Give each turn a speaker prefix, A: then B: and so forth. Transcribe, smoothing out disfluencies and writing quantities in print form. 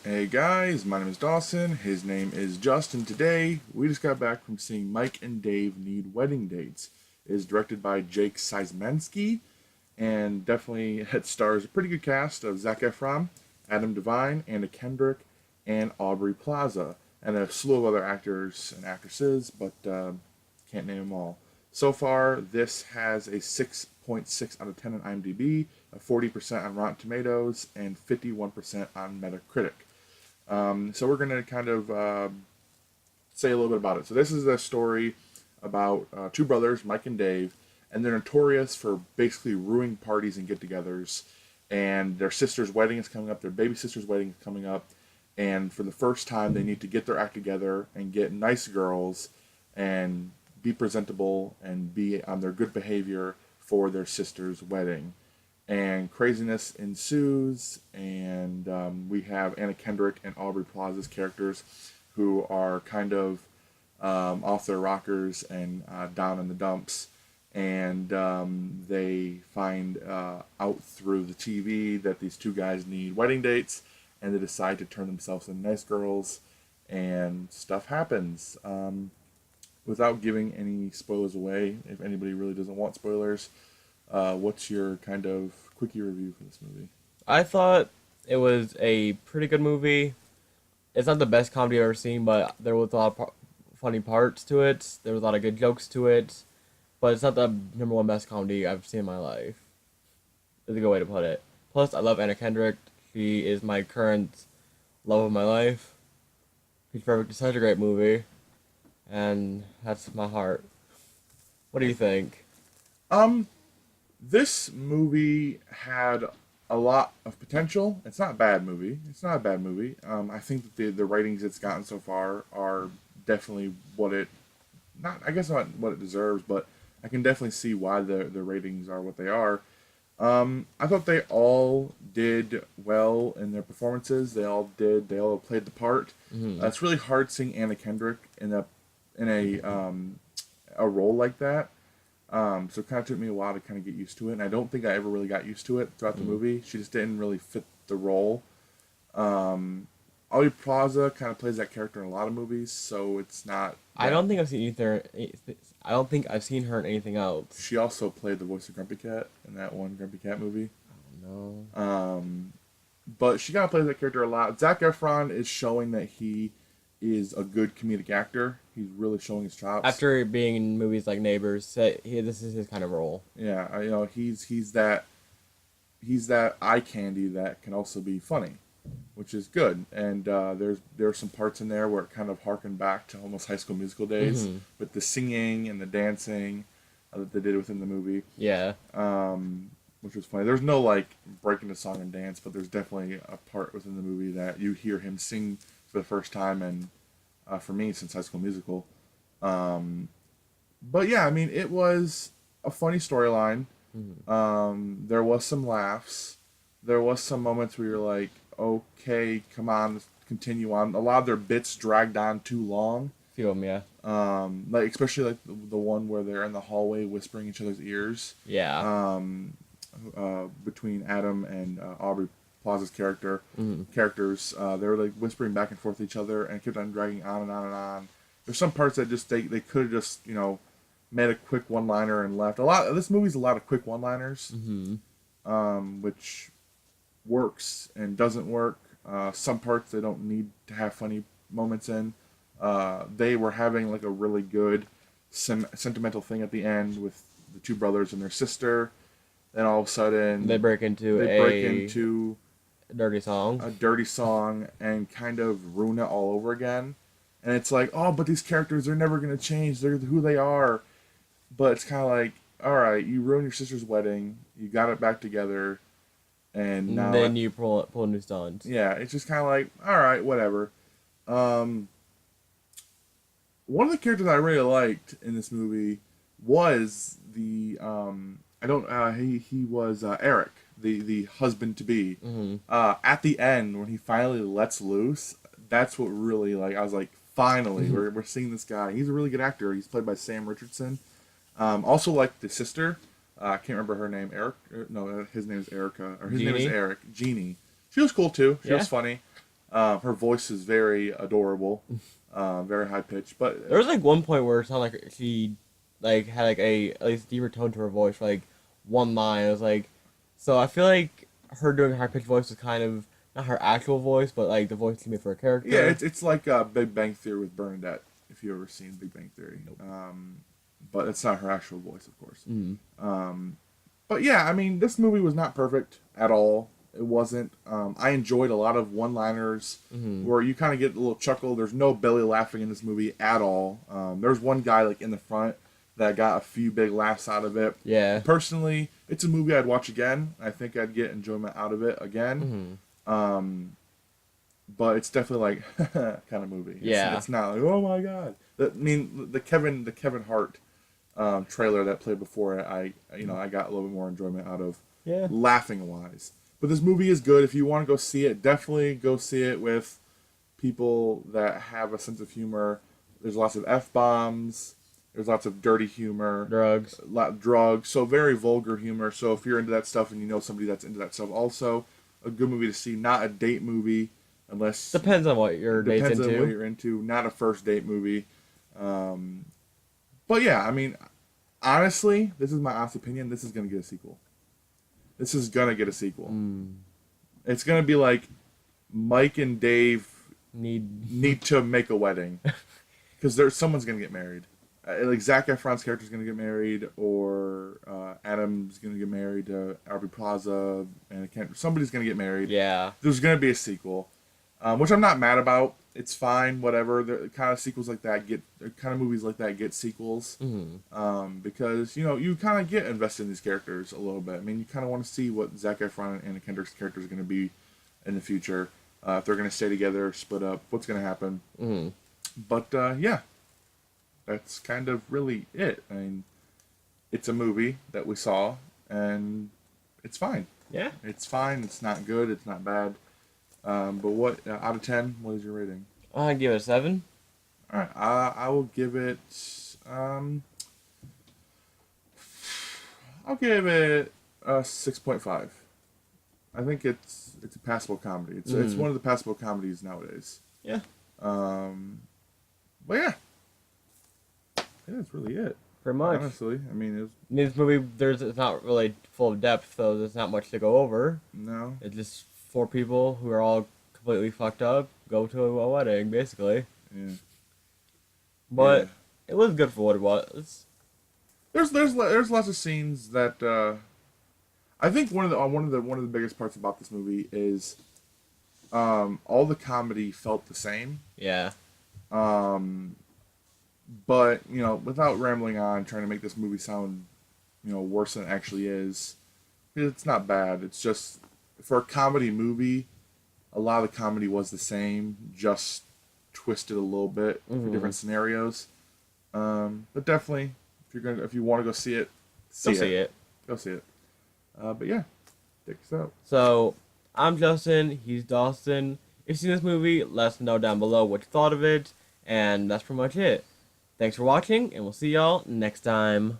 A: Hey guys, my name is Dawson. His name is Justin. Today, we just got back from seeing Mike and Dave Need Wedding Dates. It is directed by Jake Seismansky, and definitely it stars a pretty good cast of Zac Efron, Adam Devine, Anna Kendrick, and Aubrey Plaza, and a slew of other actors and actresses, but can't name them all. So far, this has a 6.6 out of 10 on IMDb, a 40% on Rotten Tomatoes, and 51% on Metacritic. So we're going to kind of say a little bit about it. So this is a story about two brothers, Mike and Dave, and they're notorious for basically ruining parties and get-togethers. And their sister's wedding is coming up. Their baby sister's wedding is coming up. And for the first time, they need to get their act together and get nice girls and be presentable and be on their good behavior for their sister's wedding. And craziness ensues, and we have Anna Kendrick and Aubrey Plaza's characters who are kind of off their rockers and down in the dumps. And they find out through the TV that these two guys need wedding dates, and they decide to turn themselves into nice girls, and stuff happens. Without giving any spoilers away, if anybody really doesn't want spoilers, what's your kind of quickie review for this movie?
B: I thought it was a pretty good movie. It's not the best comedy I've ever seen, but there was a lot of funny parts to it. There was a lot of good jokes to it, but it's not the number one best comedy I've seen in my life. Is a good way to put it. Plus, I love Anna Kendrick. She is my current love of my life. She's perfect. It's such a great movie, and that's my heart. What do you think?
A: Um, this movie had a lot of potential. It's not a bad movie. It's not a bad movie. I think that the ratings it's gotten so far are definitely what it not I guess not what it deserves, but I can definitely see why the ratings are what they are. I thought they all did well in their performances. They all did. They all played the part.
B: Hmm.
A: It's really hard seeing Anna Kendrick in a role like that. So it kind of took me a while to kind of get used to it, and I don't think I ever really got used to it throughout the
B: Hmm.
A: movie. She just didn't really fit the role. Um, Ali Plaza kind of plays that character in a lot of movies, so it's not
B: I
A: that.
B: don't think I've seen either. I don't think I've seen her in anything else.
A: She also played the voice of Grumpy Cat in that one Grumpy Cat movie.
B: No.
A: Um, but she kind of plays that character a lot. Zac Efron is showing that he is a good comedic actor. He's really showing his chops.
B: After being in movies like Neighbors, this is his kind of role.
A: Yeah, he's that eye candy that can also be funny, which is good. And there's some parts in there where it kind of harkened back to almost High School Musical days
B: Hmm.
A: with the singing and the dancing that they did within the movie,
B: Yeah.
A: which was funny. There's no like breaking the song and dance, but there's definitely a part within the movie that you hear him sing for the first time, and for me since High School Musical. Um, but yeah, I mean, it was a funny storyline.
B: Hmm.
A: There was some laughs. There was some moments where you're like, okay, come on, let's continue on. A lot of their bits dragged on too long.
B: Few of them, yeah.
A: Like especially like the one where they're in the hallway whispering each other's ears.
B: Yeah.
A: Um, Between Adam and Aubrey Plaza's
B: Hmm.
A: characters, they were like whispering back and forth to each other, and it kept on dragging on and on and on. There's some parts that just they could have just made a quick one liner and left. A lot. This movie's a lot of quick one liners,
B: Hmm.
A: which works and doesn't work. Some parts they don't need to have funny moments in. They were having like a really good sentimental thing at the end with the two brothers and their sister. Then all of a
B: They
A: sudden
B: break into
A: they break
B: a
A: into
B: dirty song.
A: a dirty song and kind of ruin it all over again. And it's like, oh, but these characters, they're never going to change. They're who they are. But it's kind of like, all right, you ruined your sister's wedding. You got it back together. And
B: And
A: now,
B: then you pull new stunts.
A: yeah, it's just kind of like, all right, whatever. Um, One of the characters I really liked in this movie was I don't, he was Eric, the husband to be.
B: Hmm.
A: At the end, when he finally lets loose, that's what really, like, I was like, finally, we're seeing this guy. He's a really good actor. He's played by Sam Richardson. Also, like the sister, I can't remember her name. Eric? No, his name is Erica, or his name is
B: Genie.
A: Eric. Jeannie. She was cool too. She
B: Yeah.
A: was funny. Her voice is very adorable, very high pitched. But
B: There was like one point where it sounded like she like had like a at least deeper tone to her voice for like one line. It was like, so I feel like her doing high pitched voice was kind of not her actual voice, but like the voice she made for a character.
A: yeah, it's like Big Bang Theory with Bernadette. If you ever seen Big Bang Theory,
B: Nope.
A: But it's not her actual voice, of course.
B: Mm.
A: But yeah, I mean, this movie was not perfect at all. It wasn't. I enjoyed a lot of one-liners
B: Mhm.
A: where you kind of get a little chuckle. There's no belly laughing in this movie at all. There's one guy like in the front that got a few big laughs out of it.
B: Yeah.
A: Personally, it's a movie I'd watch again. I think I'd get enjoyment out of it again.
B: Mhm.
A: But it's definitely like kind of movie.
B: Yeah.
A: It's not like, oh my god. I mean, the Kevin Hart trailer that played before it, I got a little bit more enjoyment out of
B: Yeah.
A: laughing wise. But this movie is good. If you want to go see it, definitely go see it with people that have a sense of humor. There's lots of f bombs. There's lots of dirty humor.
B: Drugs.
A: A lot of drugs. So very vulgar humor. So if you're into that stuff and you know somebody that's into that stuff, also a good movie to see. Not a date movie, unless
B: Depends on what your date's
A: depends on what
B: into.
A: you're into. Not a first date movie. But yeah, I mean, honestly, this is my honest opinion. This is gonna get a sequel. This is gonna get a sequel.
B: Mm.
A: It's gonna be like Mike and Dave need to make a wedding because someone's gonna get married. Like Zac Efron's character's gonna get married, or Adam's gonna get married to Aubrey Plaza, and somebody's gonna get married.
B: Yeah.
A: There's gonna be a sequel, which I'm not mad about. It's fine, whatever. The kind of sequels like that kind of movies like that get sequels, because you kind of get invested in these characters a little bit. I mean, you kind of want to see what Zac Efron and Anna Kendrick's character is going to be in the future. If they're going to stay together, split up, what's going to happen?
B: Mm.
A: But yeah, that's kind of really it. I mean, it's a movie that we saw, and it's fine.
B: Yeah.
A: It's fine. It's not good. It's not bad. But what out of 10? What is your rating?
B: I give it a 7.
A: All right, I will give it. I'll give it a 6.5. I think it's a passable comedy. It's one of the passable comedies nowadays.
B: Yeah.
A: But yeah, that's really it.
B: Pretty much.
A: Honestly, I mean,
B: This movie, it's not really full of depth, so there's not much to go over.
A: no.
B: It's just 4 people who are all completely fucked up go to a wedding, basically.
A: Yeah.
B: But
A: Yeah.
B: it was good for what it was.
A: There's lots of scenes that I think one of the biggest parts about this movie is all the comedy felt the same.
B: Yeah.
A: But without rambling on, trying to make this movie sound worse than it actually is, it's not bad. It's just for a comedy movie, a lot of the comedy was the same, just twisted a little bit for different scenarios. But definitely, if you want to go see it,
B: Go see it.
A: Go see it. But yeah, check us out.
B: So, I'm Justin, he's Dawson. If you've seen this movie, let us know down below what you thought of it. And that's pretty much it. Thanks for watching, and we'll see y'all next time.